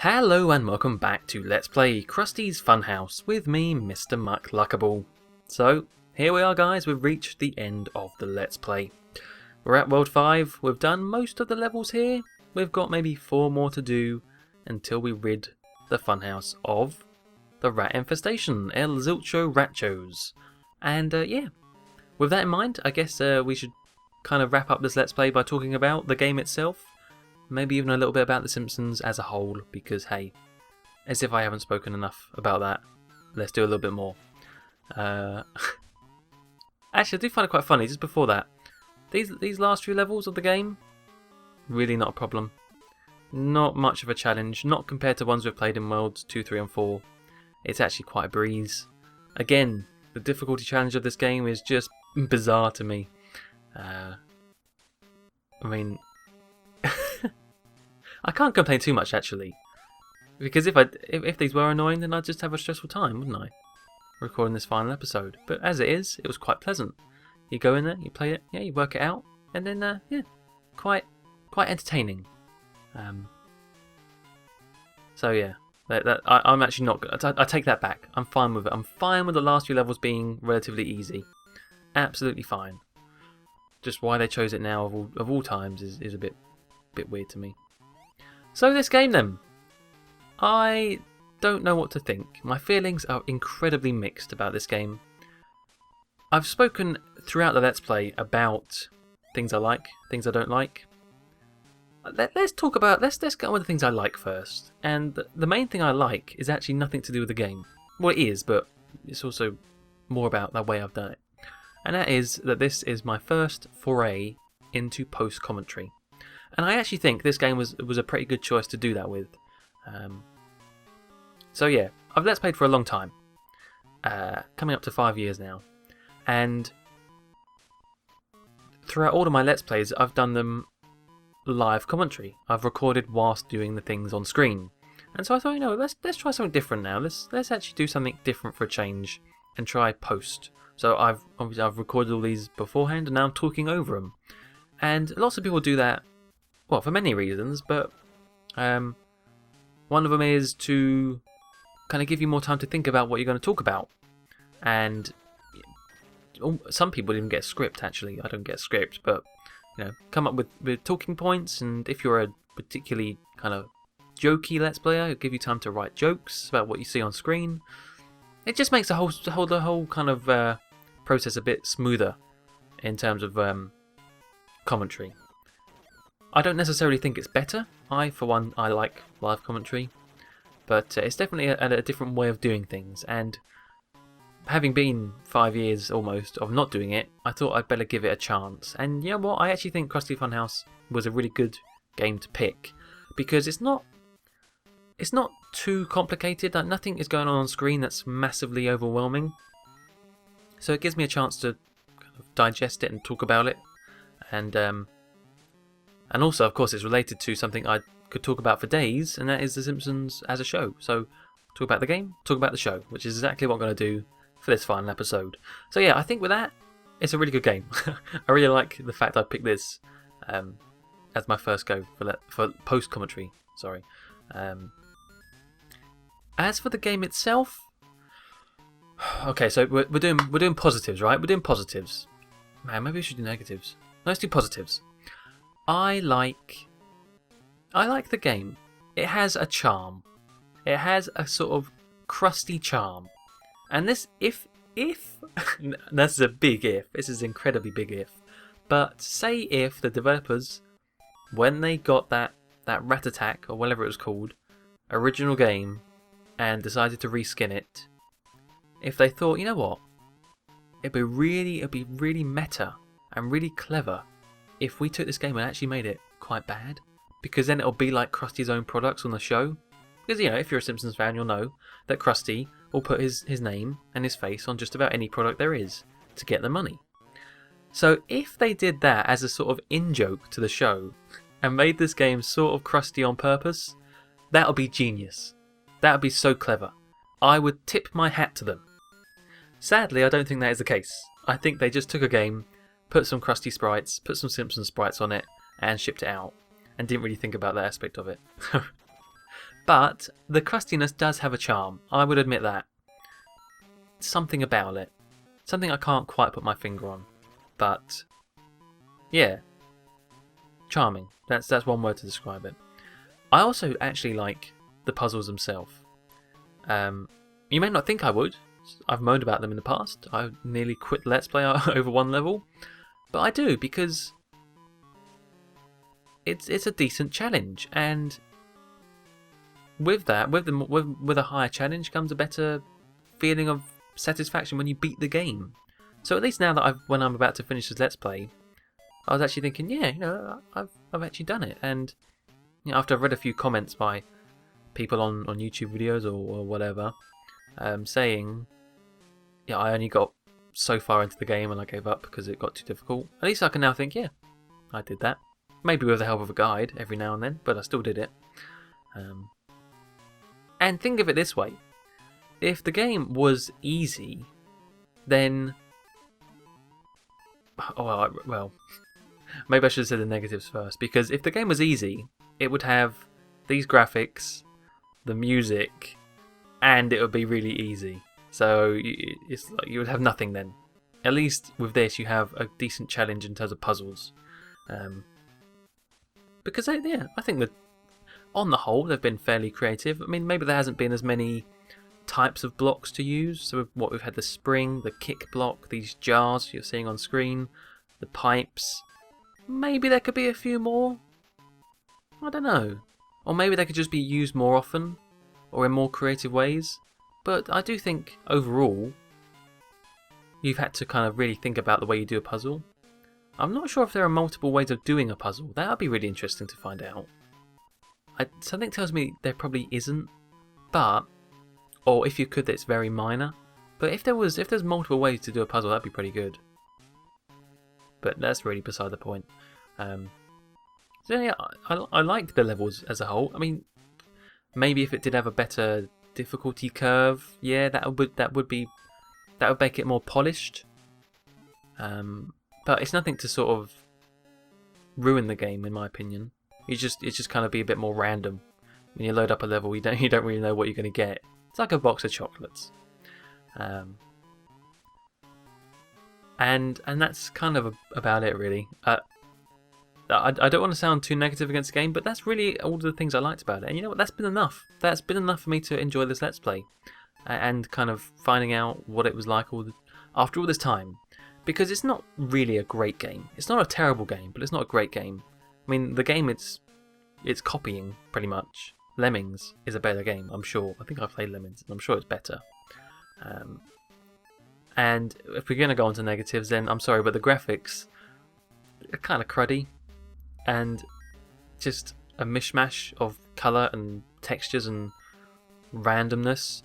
Hello and welcome back to Let's Play Krusty's Funhouse with me, Mr. Muck Luckable. So, here we are guys, we've reached the end of the Let's Play. We're at World 5, we've done most of the levels here, we've got maybe 4 more to do until we rid the Funhouse of the rat infestation, El Zilcho Ratchos. And yeah, with that in mind, I guess we should kind of wrap up this Let's Play by talking about the game itself. Maybe even a little bit about The Simpsons as a whole, because hey, as if I haven't spoken enough about that, let's do a little bit more. Actually, I do find it quite funny, just before that, these last few levels of the game, really not a problem. Not much of a challenge, not compared to ones we've played in Worlds 2, 3 and 4. It's actually quite a breeze. Again, the difficulty challenge of this game is just bizarre to me. I mean... I can't complain too much actually, because if these were annoying, then I'd just have a stressful time, wouldn't I? Recording this final episode. But as it is, it was quite pleasant. You go in there, you play it, yeah, you work it out, and then yeah, quite entertaining. So yeah, I'm actually not. I take that back. I'm fine with it. I'm fine with the last few levels being relatively easy. Absolutely fine. Just why they chose it now of all times is a bit weird to me. So this game then, I don't know what to think. My feelings are incredibly mixed about this game. I've spoken throughout the Let's Play about things I like, things I don't like. Let's get on with the things I like first. And the main thing I like is actually nothing to do with the game. Well, it is, but it's also more about the way I've done it. And that is that this is my first foray into post-commentary. And I actually think this game was a pretty good choice to do that with. So yeah, I've Let's Played for a long time. Coming up to 5 years now. And throughout all of my Let's Plays, I've done them live commentary. I've recorded whilst doing the things on screen. And so I thought, you know, let's try something different now. Let's actually do something different for a change and try post. So I've recorded all these beforehand and now I'm talking over them. And lots of people do that. Well, for many reasons, but one of them is to kind of give you more time to think about what you're going to talk about. And some people even get a script, actually. I don't get a script, but you know, come up with talking points, and if you're a particularly kind of jokey Let's Player, it'll give you time to write jokes about what you see on screen. It just makes the whole kind of process a bit smoother in terms of commentary. I don't necessarily think it's better. For one, I like live commentary, but it's definitely a different way of doing things. And having been 5 years almost of not doing it, I thought I'd better give it a chance. And you know what? I actually think Krusty Funhouse was a really good game to pick because it's not too complicated. Like, nothing is going on screen that's massively overwhelming. So it gives me a chance to kind of digest it and talk about it. And also, of course, it's related to something I could talk about for days, and that is The Simpsons as a show. So, talk about the game, talk about the show, which is exactly what I'm going to do for this final episode. So yeah, I think with that, it's a really good game. I really like the fact I picked this as my first go for post-commentary. Sorry. As for the game itself, okay, so we're doing positives, right? We're doing positives. Man, maybe we should do negatives. Let's do positives. I like the game. It has a charm. It has a sort of crusty charm. And this, if this is a big if. This is an incredibly big if. But say if the developers, when they got that Rat Attack or whatever it was called, original game, and decided to reskin it, if they thought, you know what, it'd be really meta and really clever if we took this game and actually made it quite bad, because then it'll be like Krusty's own products on the show. Because, you know, if you're a Simpsons fan, you'll know that Krusty will put his name and his face on just about any product there is to get the money. So if they did that as a sort of in-joke to the show and made this game sort of Krusty on purpose, that would be genius. That would be so clever. I would tip my hat to them. Sadly, I don't think that is the case. I think they just took a game, put some Krusty sprites, put some Simpsons sprites on it, and shipped it out, and didn't really think about that aspect of it. But the crustiness does have a charm. I would admit that. Something about it. Something I can't quite put my finger on. But yeah, charming. That's one word to describe it. I also actually like the puzzles themselves. You may not think I would. I've moaned about them in the past. I nearly quit Let's Play over one level. But I do, because it's a decent challenge, and with that, with a higher challenge comes a better feeling of satisfaction when you beat the game. So at least now that when I'm about to finish this Let's Play, I was actually thinking, yeah, you know, I've actually done it. And you know, after I've read a few comments by people on YouTube videos or whatever, saying, yeah, I only got so far into the game and I gave up because it got too difficult. At least I can now think, yeah, I did that. Maybe with the help of a guide every now and then, but I still did it. And think of it this way. If the game was easy, then... Oh, well, maybe I should have said the negatives first. Because if the game was easy, it would have these graphics, the music, and it would be really easy. So it's like you would have nothing then. At least with this, you have a decent challenge in terms of puzzles. Because yeah, I think that on the whole they've been fairly creative. I mean, maybe there hasn't been as many types of blocks to use. So we've had the spring, the kick block, these jars you're seeing on screen, the pipes. Maybe there could be a few more. I don't know. Or maybe they could just be used more often, or in more creative ways. But I do think overall, you've had to kind of really think about the way you do a puzzle. I'm not sure if there are multiple ways of doing a puzzle. That would be really interesting to find out. Something tells me there probably isn't, but, or if you could, it's very minor. But if there's multiple ways to do a puzzle, that'd be pretty good. But that's really beside the point. So yeah, I like the levels as a whole. I mean, maybe if it did have a better difficulty curve, yeah, that would make it more polished. But it's nothing to sort of ruin the game, in my opinion. It's just kind of be a bit more random. When you load up a level, you don't really know what you're going to get. It's like a box of chocolates. And that's kind of about it, really. I don't want to sound too negative against the game, but that's really all the things I liked about it. And you know what? That's been enough. That's been enough for me to enjoy this Let's Play. And kind of finding out what it was like after all this time. Because it's not really a great game. It's not a terrible game, but it's not a great game. I mean, the game it's copying, pretty much. Lemmings is a better game, I'm sure. I think I've played Lemmings, and I'm sure it's better. And if we're going to go on to negatives, then I'm sorry, but the graphics are kind of cruddy. And just a mishmash of colour and textures and randomness.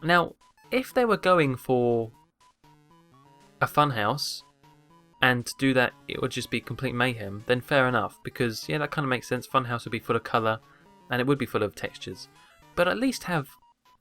Now, if they were going for a funhouse, and to do that it would just be complete mayhem, then fair enough, because yeah, that kind of makes sense. Funhouse would be full of colour, and it would be full of textures. But at least have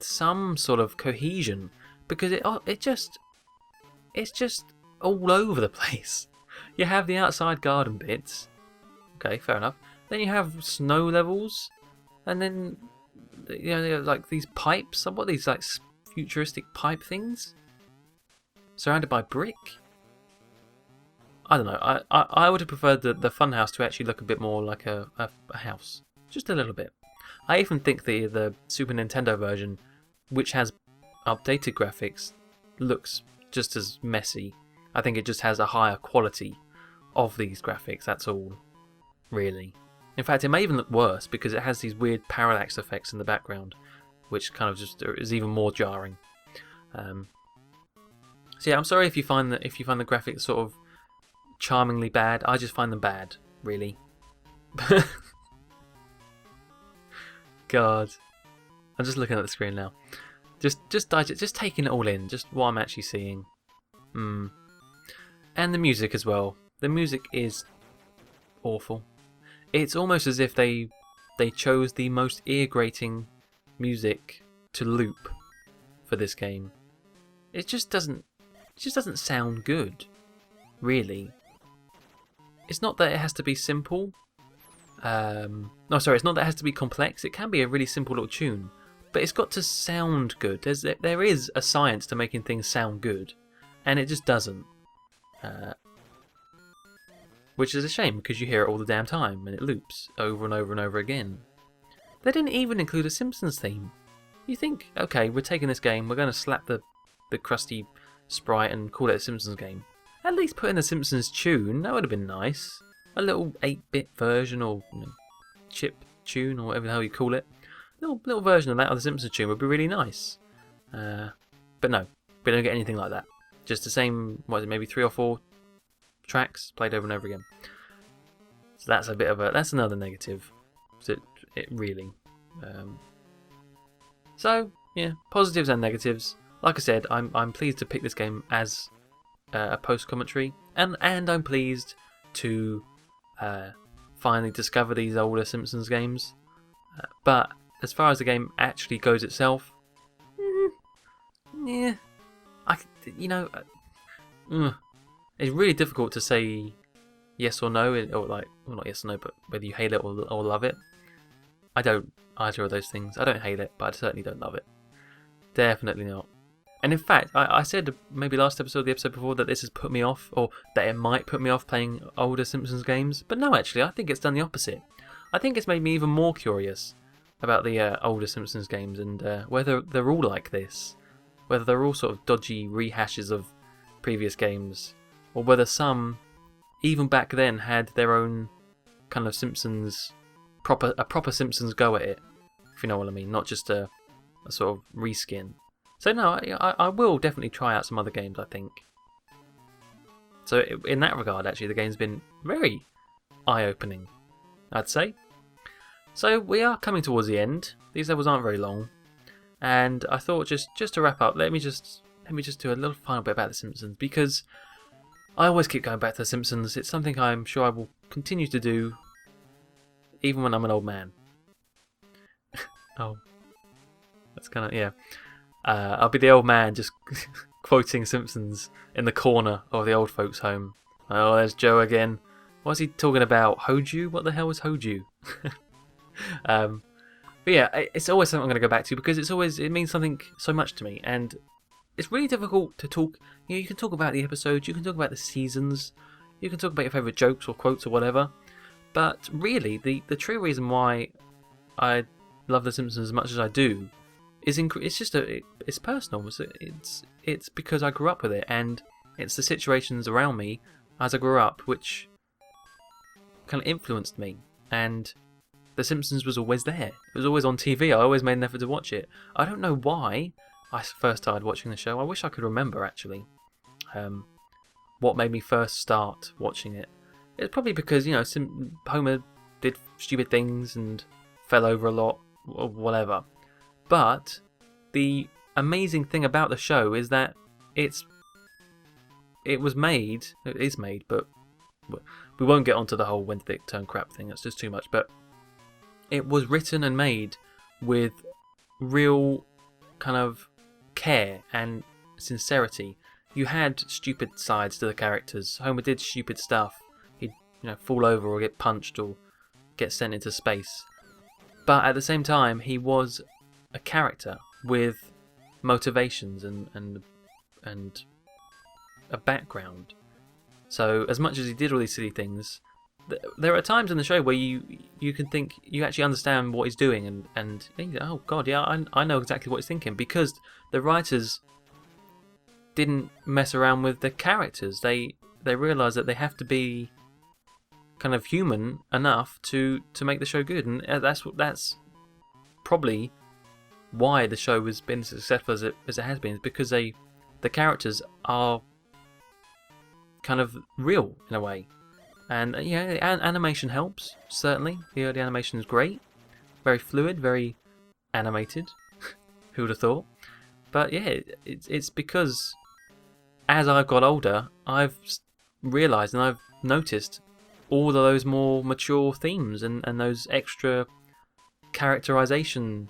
some sort of cohesion, because it's just all over the place. You have the outside garden bits. Okay, fair enough. Then you have snow levels, and then you know, like these pipes. What are these, like futuristic pipe things? Surrounded by brick. I don't know. I would have preferred the funhouse to actually look a bit more like a house, just a little bit. I even think the Super Nintendo version, which has updated graphics, looks just as messy. I think it just has a higher quality of these graphics. That's all. Really. In fact, it may even look worse because it has these weird parallax effects in the background, which kind of just is even more jarring. So yeah, I'm sorry if you find the graphics sort of charmingly bad. I just find them bad, really. God, I'm just looking at the screen now, just taking it all in, just what I'm actually seeing. And the music as well. The music is awful. It's almost as if they chose the most ear-grating music to loop for this game. It just doesn't sound good, really. It's not that it has to be simple, No, sorry, it's not that it has to be complex. It can be a really simple little tune, but it's got to sound good. There is a science to making things sound good, and it just doesn't. Which is a shame, because you hear it all the damn time, and it loops over and over and over again. They didn't even include a Simpsons theme. You think, okay, we're taking this game, we're going to slap the Krusty sprite and call it a Simpsons game. At least put in a Simpsons tune, that would have been nice. A little 8-bit version, or chip tune, or whatever the hell you call it. Little version of that of the Simpsons tune would be really nice. But no, we don't get anything like that. Just the same, maybe 3 or 4 tracks played over and over again. So that's another negative. It really. So yeah, positives and negatives. Like I said, I'm pleased to pick this game as a post commentary, and I'm pleased to finally discover these older Simpsons games. But as far as the game actually goes itself, yeah, it's really difficult to say yes or no, or well, not yes or no, but whether you hate it or love it. I don't either of those things. I don't hate it, but I certainly don't love it. Definitely not. And in fact, I said maybe last episode, the episode before, that this has put me off, or that it might put me off playing older Simpsons games. But no, actually, I think it's done the opposite. I think it's made me even more curious about the older Simpsons games, and whether they're all like this. Whether they're all sort of dodgy rehashes of previous games, or whether some, even back then, had their own kind of Simpsons, a proper Simpsons go at it, if you know what I mean, not just a sort of reskin. So no, I will definitely try out some other games, I think. So in that regard, actually, the game's been very eye-opening, I'd say. So we are coming towards the end. These levels aren't very long, and I thought just to wrap up, let me just do a little final bit about The Simpsons, because I always keep going back to The Simpsons. It's something I'm sure I will continue to do, even when I'm an old man. Oh, that's kind of, yeah. I'll be the old man just quoting Simpsons in the corner of the old folks' home. Oh, there's Joe again. What's he talking about? Hoju? What the hell is Hoju? But yeah, it's always something I'm going to go back to, because it means something so much to me, and it's really difficult to talk. You can talk about the episodes, you can talk about the seasons, you can talk about your favourite jokes or quotes or whatever, but really, the true reason why I love The Simpsons as much as I do is it's personal. It's because I grew up with it, and it's the situations around me as I grew up which kind of influenced me. And The Simpsons was always there. It was always on TV. I always made an effort to watch it. I don't know why I first started watching the show. I wish I could remember, actually, what made me first start watching it. It's probably because, Homer did stupid things and fell over a lot, or whatever. But the amazing thing about the show is that it is made, but we won't get onto the whole when did it turn crap thing. That's just too much. But it was written and made with real kind of care and sincerity. You had stupid sides to the characters. Homer did stupid stuff. He'd fall over or get punched or get sent into space. But at the same time, he was a character with motivations and a background. So as much as he did all these silly things, there are times in the show where you can think you actually understand what he's doing, and oh god, yeah, I know exactly what he's thinking, because the writers didn't mess around with the characters. They realised that they have to be kind of human enough to make the show good, and that's probably why the show has been as successful as it has been, is because the characters are kind of real in a way. And yeah, animation helps, certainly. The early animation is great, very fluid, very animated. Who would have thought? But yeah, it's because as I've got older, I've realised and I've noticed all of those more mature themes and those extra characterization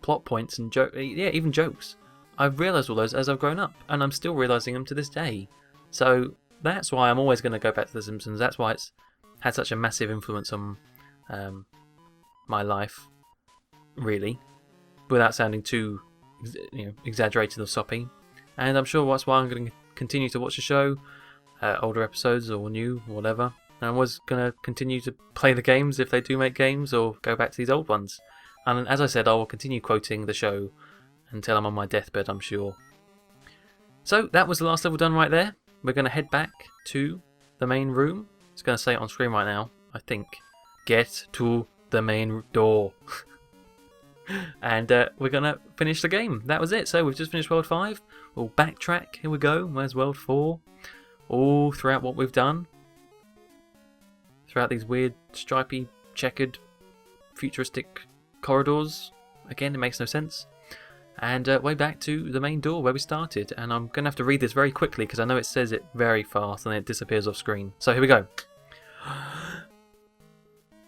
plot points and even jokes. I've realised all those as I've grown up, and I'm still realising them to this day. So that's why I'm always going to go back to The Simpsons. That's why it's had such a massive influence on my life, really, without sounding too exaggerated or soppy. And I'm sure that's why I'm going to continue to watch the show, older episodes or new, or whatever. And I was going to continue to play the games if they do make games, or go back to these old ones. And as I said, I will continue quoting the show until I'm on my deathbed, I'm sure. So that was the last level done right there. We're going to head back to the main room. It's going to say it on screen right now, I think. Get to the main door. And we're going to finish the game. That was it. So we've just finished World 5. We'll backtrack. Here we go. Where's World 4? All throughout what we've done. Throughout these weird, stripy, checkered, futuristic corridors. Again, it makes no sense. And way back to the main door where we started. And I'm going to have to read this very quickly because I know it says it very fast and then it disappears off screen. So here we go.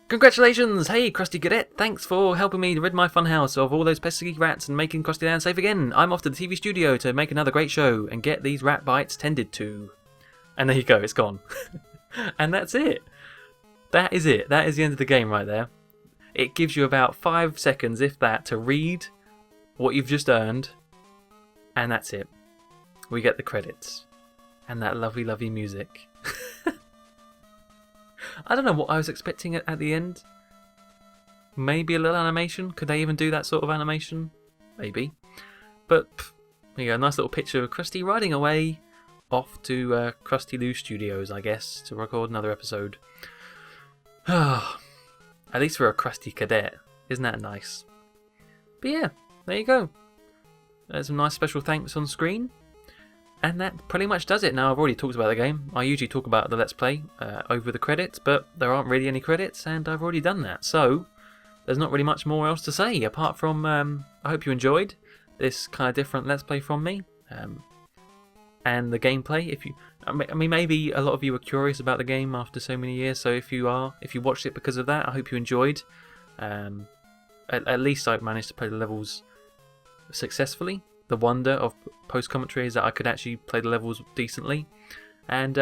Congratulations! Hey, Krusty Cadet! Thanks for helping me rid my funhouse of all those pesky rats and making Krusty Land safe again. I'm off to the TV studio to make another great show and get these rat bites tended to. And there you go, it's gone. And that's it. That is it. That is the end of the game right there. It gives you about 5 seconds, if that, to read what you've just earned, and that's it. We get the credits and that lovely, lovely music. I don't know what I was expecting at the end. Maybe a little animation. Could they even do that sort of animation? Maybe. But there you go, a nice little picture of Krusty riding away off to Krusty Lou Studios, I guess, to record another episode. At least for a Krusty Cadet. Isn't that nice? But yeah, there you go. There's some nice special thanks on screen. And that pretty much does it. Now, I've already talked about the game. I usually talk about the Let's Play over the credits, but there aren't really any credits, and I've already done that. So, there's not really much more else to say, apart from I hope you enjoyed this kind of different Let's Play from me. And the gameplay, I mean, maybe a lot of you are curious about the game after so many years, so if you watched it because of that, I hope you enjoyed. At least I managed to play the levels successfully. The wonder of post-commentary is that I could actually play the levels decently. And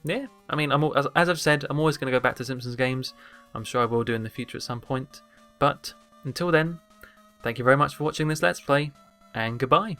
yeah, I mean, as I've said, I'm always going to go back to Simpsons games. I'm sure I will do in the future at some point. But until then, thank you very much for watching this Let's Play, and goodbye.